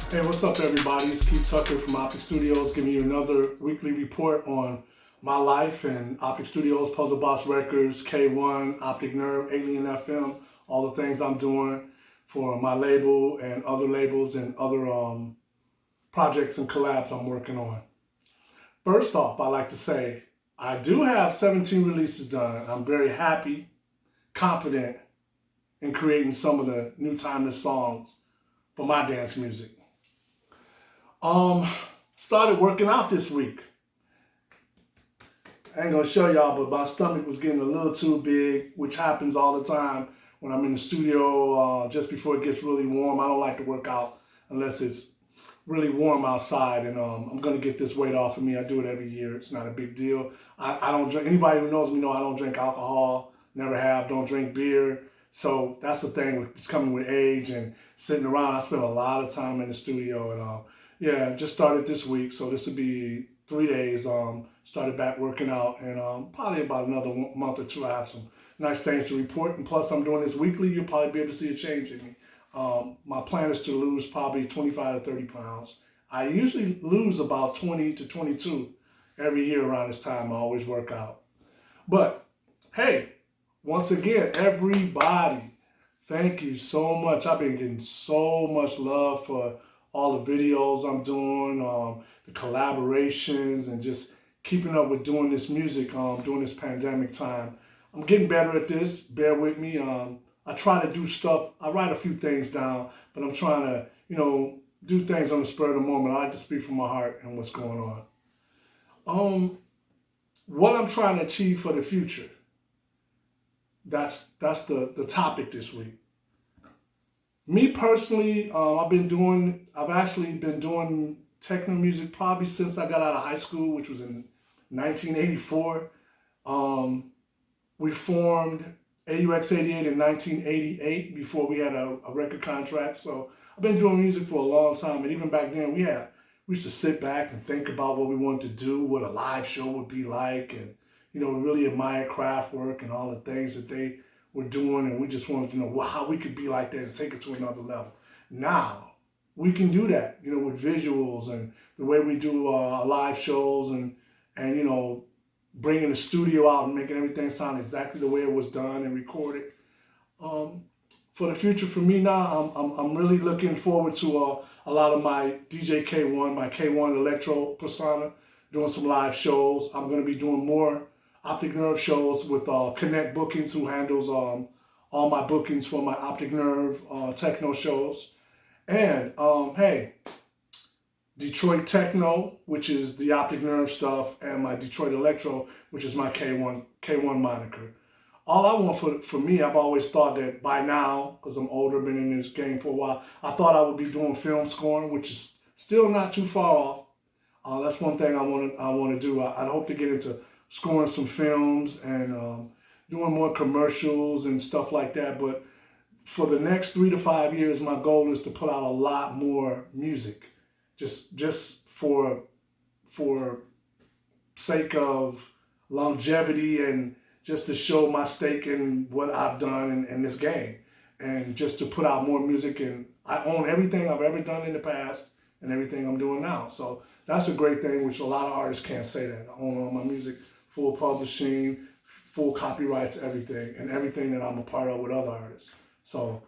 Hey, what's up, everybody? It's Keith Tucker from Optic Studios giving you another weekly report on my life and Optic Studios, Puzzlebox Records, K1, Optic Nerve, Alien FM, all the things I'm doing for my label and other labels and other projects and collabs I'm working on. First off, I like to say I do have 17 releases done. I'm very happy, confident in creating some of the new timeless songs for my dance music. Started working out this week. I ain't gonna show y'all, but my stomach was getting a little too big, which happens all the time when I'm in the studio just before it gets really warm. I don't like to work out unless it's really warm outside, and I'm gonna get this weight off of me. I do it every year. It's not a big deal. I don't drink. Anybody who knows me know I don't drink alcohol. Never have. Don't drink beer. So that's the thing. It's coming with age and sitting around. I spend a lot of time in the studio, and yeah, just started this week, so this will be 3 days. Started back working out, and probably about another month or two I have some nice things to report. And plus, I'm doing this weekly. You'll probably be able to see a change in me. My plan is to lose probably 25 to 30 pounds. I usually lose about 20 to 22 every year around this time. I always work out. But hey, once again, everybody, thank you so much. I've been getting so much love for all the videos I'm doing, the collaborations, and just keeping up with doing this music during this pandemic time. I'm getting better at this. Bear with me. I try to do stuff. I write a few things down, but I'm trying to, do things on the spur of the moment. I like to speak from my heart and what's going on. What I'm trying to achieve for the future. That's the topic this week. Me personally, I've actually been doing techno music probably since I got out of high school, which was in 1984. We formed AUX88 in 1988 before we had a record contract. So I've been doing music for a long time. And even back then, we used to sit back and think about what we wanted to do, what a live show would be like. And, we really admired craft work and all the things that they were doing. And we just wanted to know how we could be like that and take it to another level. Now, we can do that, with visuals and the way we do live shows and bringing the studio out and making everything sound exactly the way it was done and recorded. For the future, for me now, I'm really looking forward to a lot of my DJ K1, my K1 Electro persona, doing some live shows. I'm going to be doing more Optic Nerve shows with Connect Bookings, who handles all my bookings for my Optic Nerve Techno shows. And hey, Detroit Techno, which is the Optic Nerve stuff, and my Detroit Electro, which is my K1 moniker. All I want for me, I've always thought that by now, because I'm older, been in this game for a while, I thought I would be doing film scoring, which is still not too far off. That's one thing I want to do. I'd hope to get into scoring some films and doing more commercials and stuff like that. But for the next 3 to 5 years, my goal is to put out a lot more music, just for sake of longevity and just to show my stake in what I've done in this game, and just to put out more music. And I own everything I've ever done in the past and everything I'm doing now. So that's a great thing, which a lot of artists can't say that. I own all my music, full publishing, full copyrights, everything, and everything that I'm a part of with other artists. So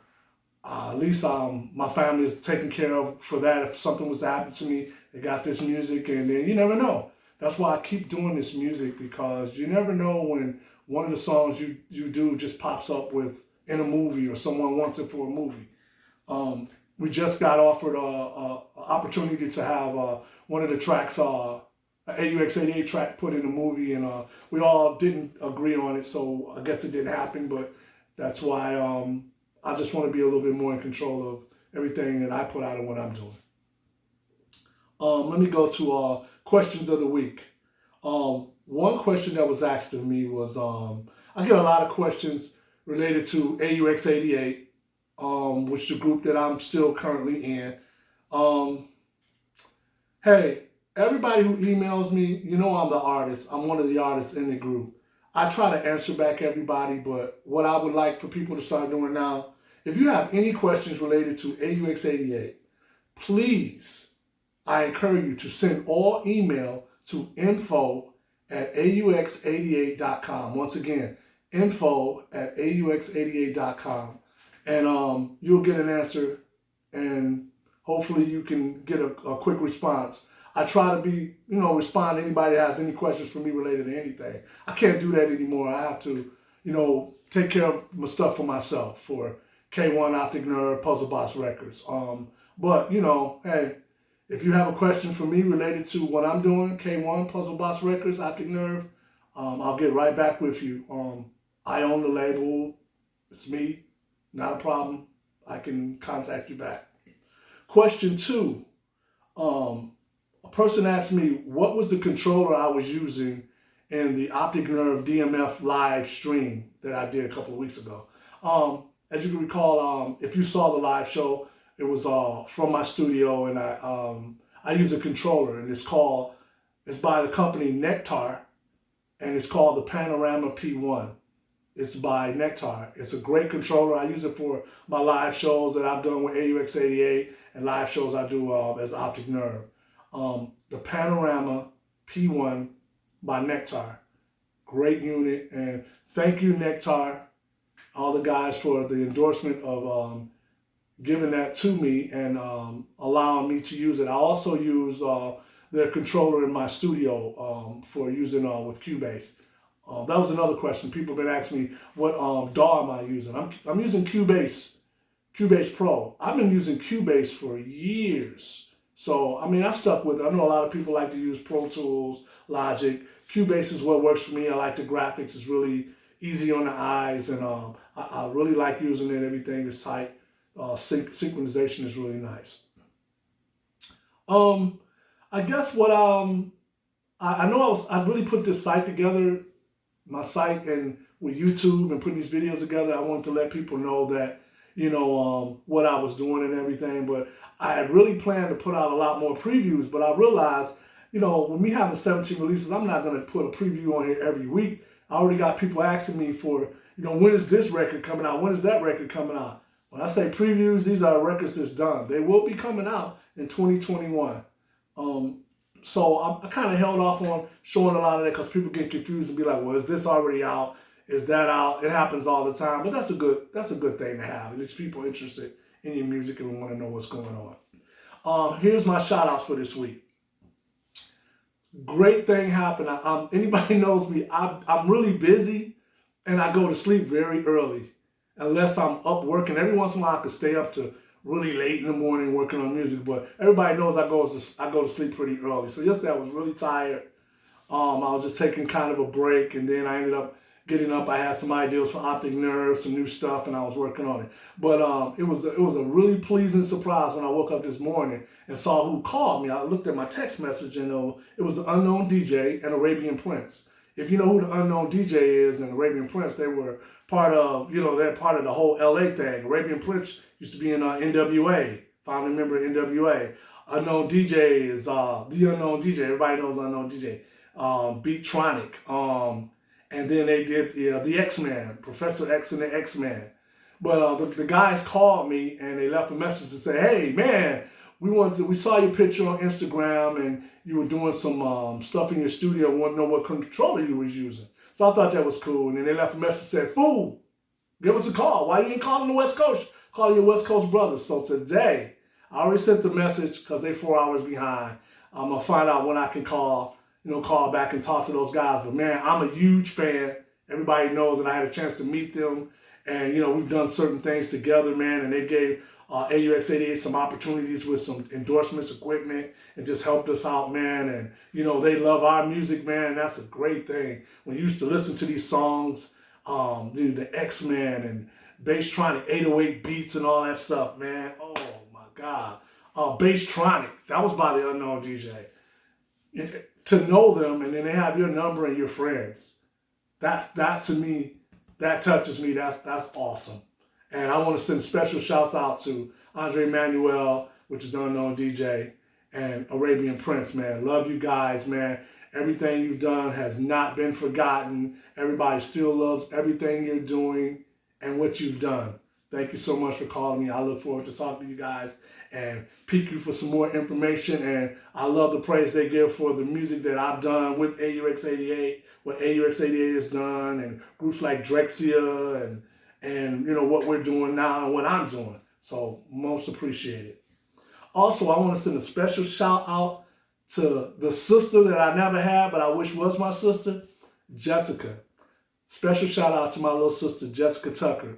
at least my family is taken care of for that. If something was to happen to me, they got this music, and then you never know. That's why I keep doing this music, because you never know when one of the songs you do just pops up in a movie, or someone wants it for a movie. We just got offered an opportunity to have one of the tracks, an AUX88 track, put in a movie, and we all didn't agree on it, so I guess it didn't happen. But that's why I just want to be a little bit more in control of everything that I put out and what I'm doing. Let me go to questions of the week. One question that was asked of me was, I get a lot of questions related to AUX88, which is the group that I'm still currently in. Hey, everybody who emails me, I'm the artist. I'm one of the artists in the group. I try to answer back everybody, but what I would like for people to start doing now, if you have any questions related to AUX88, please, I encourage you to send all email to info@aux88.com. Once again, info@aux88.com. And you'll get an answer, and hopefully you can get a quick response. I try to be, respond to anybody that has any questions for me related to anything. I can't do that anymore. I have to, take care of my stuff for myself for K1, Optic Nerve, Puzzlebox Records. But, hey, if you have a question for me related to what I'm doing, K1, Puzzlebox Records, Optic Nerve, I'll get right back with you. I own the label. It's me. Not a problem. I can contact you back. Question 2. A person asked me what was the controller I was using in the Optic Nerve DMF live stream that I did a couple of weeks ago. As you can recall, if you saw the live show, it was from my studio, and I use a controller, and it's by the company Nektar, and it's called the Panorama P1. It's by Nektar. It's a great controller. I use it for my live shows that I've done with AUX88 and live shows I do as Optic Nerve. The Panorama P1 by Nektar. Great unit, and thank you, Nektar, all the guys, for the endorsement of giving that to me and allowing me to use it. I also use their controller in my studio for using with Cubase. That was another question. People have been asking me, what DAW am I using? I'm using Cubase Pro. I've been using Cubase for years. So, I stuck with it. I know a lot of people like to use Pro Tools, Logic. Cubase is what works for me. I like the graphics. It's really easy on the eyes, and I really like using it. Everything is tight. Synchronization is really nice. I guess what I know I really put this site together, my site, and with YouTube and putting these videos together. I wanted to let people know that what I was doing and everything. But I had really planned to put out a lot more previews, but I realized, with me having 17 releases, I'm not going to put a preview on here every week. I already got people asking me for, when is this record coming out? When is that record coming out? When I say previews, these are records that's done. They will be coming out in 2021. So I kind of held off on showing a lot of that because people get confused and be like, well, is this already out? Is that out? It happens all the time, but that's a good thing to have. And it's people interested in your music and want to know what's going on. Here's my shout outs for this week. Great thing happened. Anybody knows me, I'm really busy, and I go to sleep very early unless I'm up working. Every once in a while I can stay up to really late in the morning working on music, but everybody knows I go to sleep pretty early. So yesterday I was really tired. I was just taking kind of a break, and then I ended up getting up. I had some ideas for Optic Nerve, some new stuff, and I was working on it. But it was a really pleasing surprise when I woke up this morning and saw who called me. I looked at my text message, and it was the Unknown DJ and Arabian Prince. If you know who the Unknown DJ is and Arabian Prince, they were part of, they're part of the whole LA thing. Arabian Prince used to be in NWA, founding member of NWA. Unknown DJ is the Unknown DJ. Everybody knows Unknown DJ. Beatronic. And then they did the X-Men, Professor X and the X-Men. But the guys called me and they left a message to say, hey, man, we saw your picture on Instagram and you were doing some stuff in your studio. We want to know what controller you was using. So I thought that was cool. And then they left a message that said, fool, give us a call. Why you ain't calling the West Coast? Calling your West Coast brothers. So today, I already sent the message because they're 4 hours behind. I'm going to find out when I can call back and talk to those guys. But man, I'm a huge fan. Everybody knows that I had a chance to meet them. And, we've done certain things together, man. And they gave AUX88 some opportunities with some endorsements, equipment, and just helped us out, man. And, they love our music, man. That's a great thing. When you used to listen to these songs, the X-Men and Basstronic 808 beats and all that stuff, man. Oh, my God. Basstronic. That was by the Unknown DJ. To know them, and then they have your number and your friends. That to me, that touches me. That's awesome. And I want to send special shouts out to Andre Manuel, which is the Unknown DJ, and Arabian Prince, man. Love you guys, man. Everything you've done has not been forgotten. Everybody still loves everything you're doing and what you've done. Thank you so much for calling me. I look forward to talking to you guys and pick you for some more information. And I love the praise they give for the music that I've done with AUX88, what AUX88 has done, and groups like Drexia and you know what we're doing now and what I'm doing. So most appreciated. Also, I want to send a special shout out to the sister that I never had, but I wish was my sister, Jessica. Special shout out to my little sister, Jessica Tucker.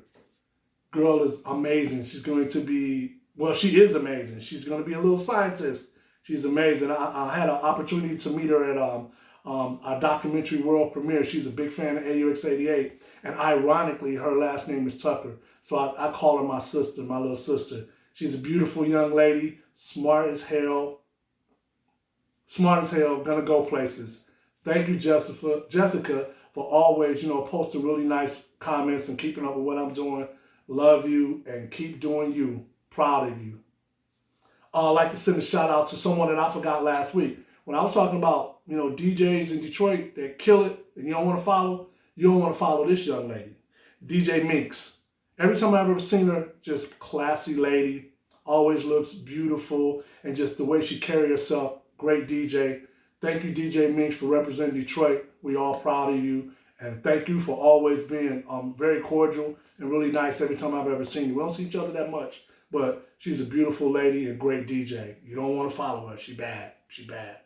Girl is amazing. She's going to be, well, she is amazing. She's going to be a little scientist. She's amazing. I had an opportunity to meet her at our documentary world premiere. She's a big fan of AUX88. And ironically, her last name is Tucker. So I call her my sister, my little sister. She's a beautiful young lady, smart as hell, gonna go places. Thank you, Jessica, for always, posting really nice comments and keeping up with what I'm doing. Love you and keep doing you. Proud of you. I'd like to send a shout out to someone that I forgot last week. When I was talking about, DJs in Detroit that kill it and you don't want to follow this young lady, DJ Minx. Every time I've ever seen her, just classy lady, always looks beautiful, and just the way she carries herself, great DJ. Thank you, DJ Minx, for representing Detroit. We all proud of you. And thank you for always being very cordial and really nice every time I've ever seen you. We don't see each other that much, but she's a beautiful lady and great DJ. You don't want to follow her. She bad. She bad.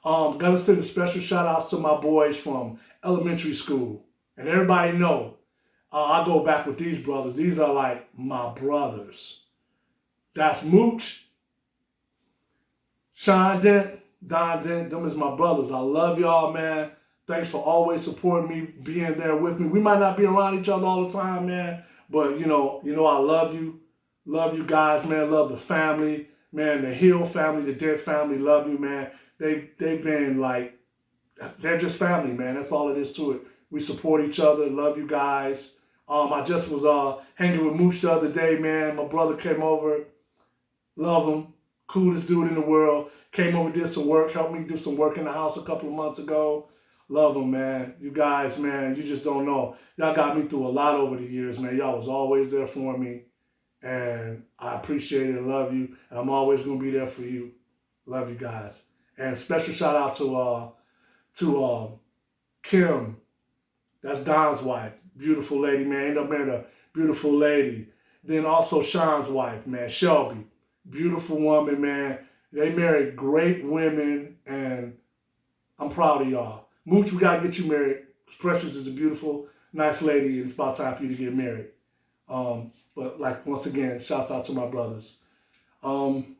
Gonna send a special shout outs to my boys from elementary school. And everybody know, I go back with these brothers. These are like my brothers. That's MOOCH, Don Dent. Them is my brothers. I love y'all, man. Thanks for always supporting me, being there with me. We might not be around each other all the time, man. But, I love you. Love you guys, man. Love the family. Man, the Hill family, the Dent family, love you, man. They've been like, they're just family, man. That's all it is to it. We support each other. Love you guys. I just was hanging with MOOCH the other day, man. My brother came over. Love him. Coolest dude in the world. Came over, did some work, helped me do some work in the house a couple of months ago. Love him, man. You guys, man, you just don't know. Y'all got me through a lot over the years, man. Y'all was always there for me. And I appreciate it and love you. And I'm always going to be there for you. Love you guys. And special shout out to Kim. That's Don's wife. Beautiful lady, man. End up married a beautiful lady. Then also Sean's wife, man, Shelby. Beautiful woman, man. They married great women, and I'm proud of y'all. MOOCH, we got to get you married. Precious is a beautiful, nice lady, and it's about time for you to get married. But like, once again, shouts out to my brothers. I want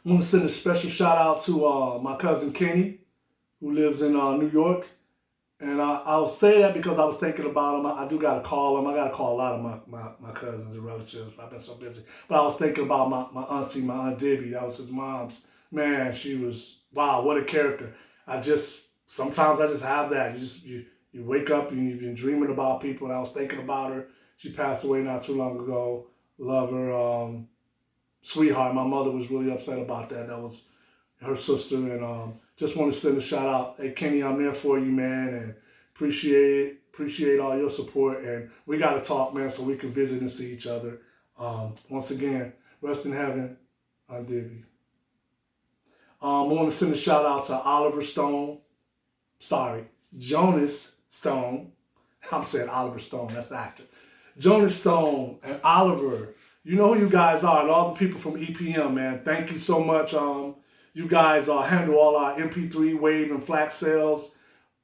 to send a special shout out to my cousin Kenny, who lives in New York. And I'll say that because I was thinking about him. I do got to call him. I got to call a lot of my cousins and relatives. I've been so busy. But I was thinking about my auntie, my Aunt Debby. That was his mom's. Man, she was, wow, what a character. Sometimes I just have that. You wake up and you've been dreaming about people. And I was thinking about her. She passed away not too long ago. Love her. Sweetheart. My mother was really upset about that. That was her sister. And just want to send a shout out. Hey, Kenny, I'm there for you, man. And appreciate it. Appreciate all your support. And we got to talk, man, so we can visit and see each other. Once again, rest in heaven, Aunt Debby. I want to send a shout out to Jonas Stone. I'm saying Oliver Stone, that's the actor. Jonas Stone and Oliver, you know who you guys are, and all the people from EPM, man. Thank you so much. You guys handle all our MP3, wave, and FLAC sales.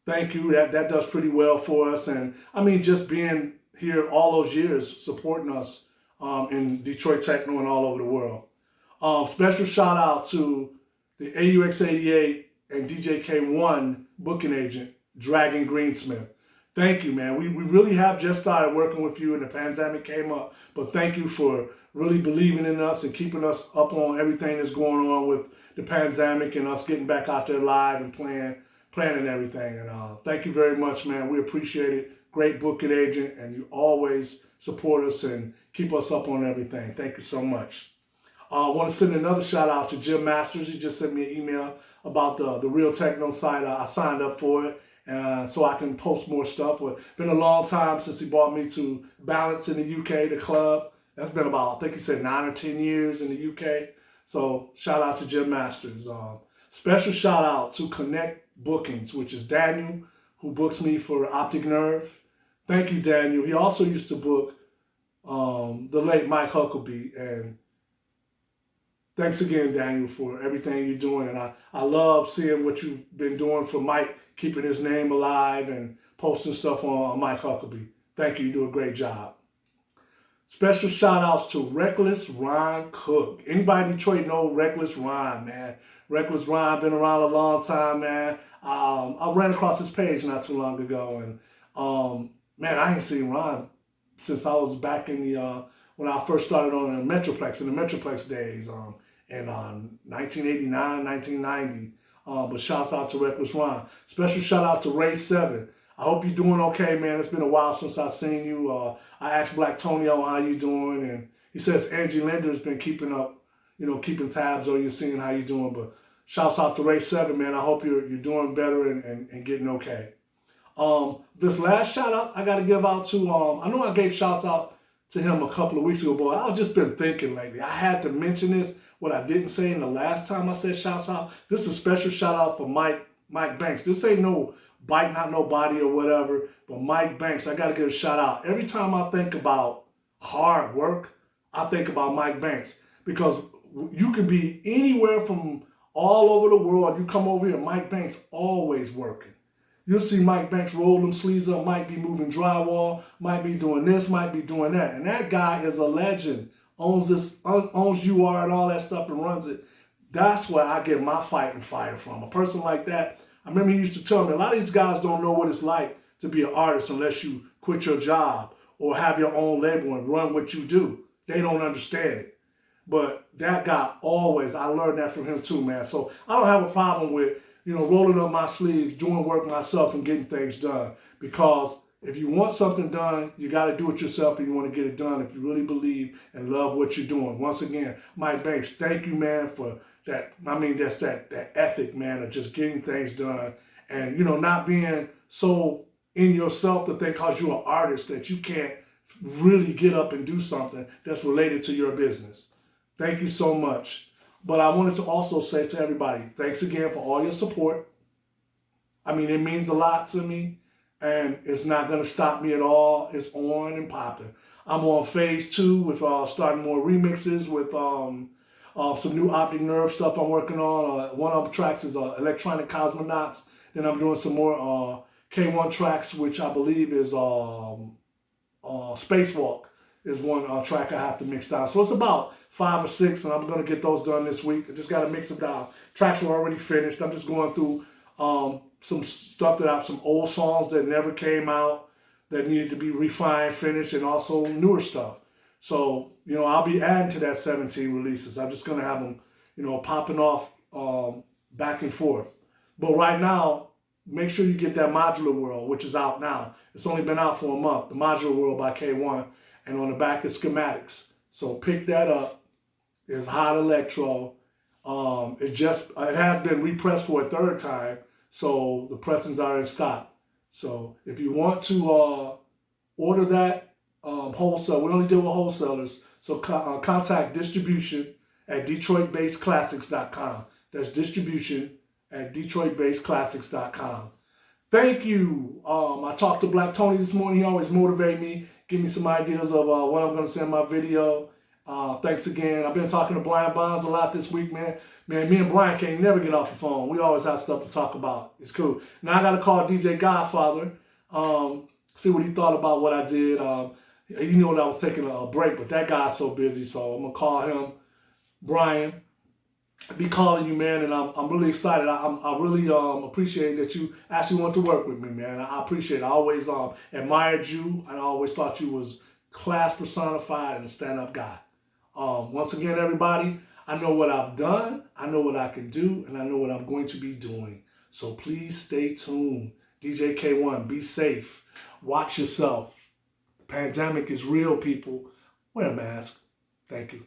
Thank you. That does pretty well for us. And I mean, just being here all those years, supporting us in Detroit Techno and all over the world. Special shout out to the AUX88 and DJK1 booking agent, Dragon GREENSMITH. Thank you, man. We really have just started working with you and the pandemic came up. But thank you for really believing in us and keeping us up on everything that's going on with the pandemic and us getting back out there live and planning everything. And thank you very much, man. We appreciate it. Great booking agent, and you always support us and keep us up on everything. Thank you so much. I want to send another shout out to Jim Masters. He just sent me an email about the Real Techno site. I signed up for it, so I can post more stuff. But it's been a long time since he brought me to Balance in the UK, the club. That's been about, I think he said 9 or 10 years in the UK. So shout out to Jim Masters. Special shout out to Connect Bookings, which is Daniel, who books me for Optic Nerve. Thank you, Daniel. He also used to book the late Mike Huckabee. And thanks again, Daniel, for everything you're doing. And I love seeing what you've been doing for Mike, keeping his name alive and posting stuff on Mike Huckabee. Thank you. You do a great job. Special shout outs to Reckless Ron Cook. Anybody in Detroit know Reckless Ron, man? Reckless Ron been around a long time, man. I ran across his page not too long ago, and man, I ain't seen Ron since I was back in the when I first started on the Metroplex, in the Metroplex days, in 1989, 1990. But shouts out to Reckless Ron. Special shout out to Ray 7. I hope you're doing okay, man. It's been a while since I've seen you. I asked Black Tonio how you doing, and he says Angie Linder's been keeping up, keeping tabs on you, seeing how you're doing. But shouts out to Ray 7, man. I hope you're doing better and getting okay. This last shout out I got to give out to, I know I gave shouts out to him a couple of weeks ago, but I've just been thinking lately. I had to mention this, what I didn't say in the last time I said shouts out. This is a special shout out for Mike Banks. This ain't no Bite Not Nobody or whatever, but Mike Banks, I got to give a shout out. Every time I think about hard work, I think about Mike Banks, because you can be anywhere from all over the world. You come over here, Mike Banks always working. You'll see Mike Banks roll them sleeves up, might be moving drywall, might be doing this, might be doing that. And that guy is a legend. Owns UR and all that stuff and runs it. That's where I get my fighting fire from. A person like that, I remember he used to tell me, a lot of these guys don't know what it's like to be an artist unless you quit your job or have your own label and run what you do. They don't understand it. But that guy always, I learned that from him too, man. So I don't have a problem with, rolling up my sleeves, doing work myself and getting things done. Because if you want something done, you got to do it yourself and you want to get it done if you really believe and love what you're doing. Once again, Mike Banks, thank you, man, for that. I mean, that's that ethic, man, of just getting things done and, not being so in yourself to think because you're an artist that you can't really get up and do something that's related to your business. Thank you so much. But I wanted to also say to everybody, thanks again for all your support. I mean, it means a lot to me, and it's not going to stop me at all. It's on and popping. I'm on phase 2 with starting more remixes with some new Optic Nerve stuff I'm working on. One of the tracks is Electronic Cosmonauts. Then I'm doing some more K1 tracks, which I believe is Spacewalk is one track I have to mix down. So it's about 5 or 6, and I'm going to get those done this week. I just got to mix them down. Tracks were already finished. I'm just going through some stuff some old songs that never came out that needed to be refined, finished, and also newer stuff. So, I'll be adding to that 17 releases. I'm just going to have them, popping off back and forth. But right now, make sure you get that Modular World, which is out now. It's only been out for a month. The Modular World by K1. And on the back is schematics. So pick that up. It's hot electro. It has been repressed for a 3rd time. So the pressings are in stock. So if you want to order that wholesale, we only deal with wholesalers. So contact distribution at DetroitBasedClassics.com. That's distribution at DetroitBasedClassics.com. Thank you. I talked to Black Tony this morning. He always motivates me, give me some ideas of what I'm going to send my video. Thanks again. I've been talking to Brian Bonds a lot this week, man. Man, me and Brian can't never get off the phone. We always have stuff to talk about. It's cool. Now I got to call DJ Godfather, see what he thought about what I did. You know that I was taking a break, but that guy's so busy, so I'm going to call him. Brian, I be calling you, man, and I'm really excited. I really appreciate that you actually want to work with me, man. I appreciate it. I always admired you, and I always thought you was class personified and a stand-up guy. Once again, everybody, I know what I've done, I know what I can do, and I know what I'm going to be doing. So please stay tuned. DJ K1, be safe. Watch yourself. The pandemic is real, people. Wear a mask. Thank you.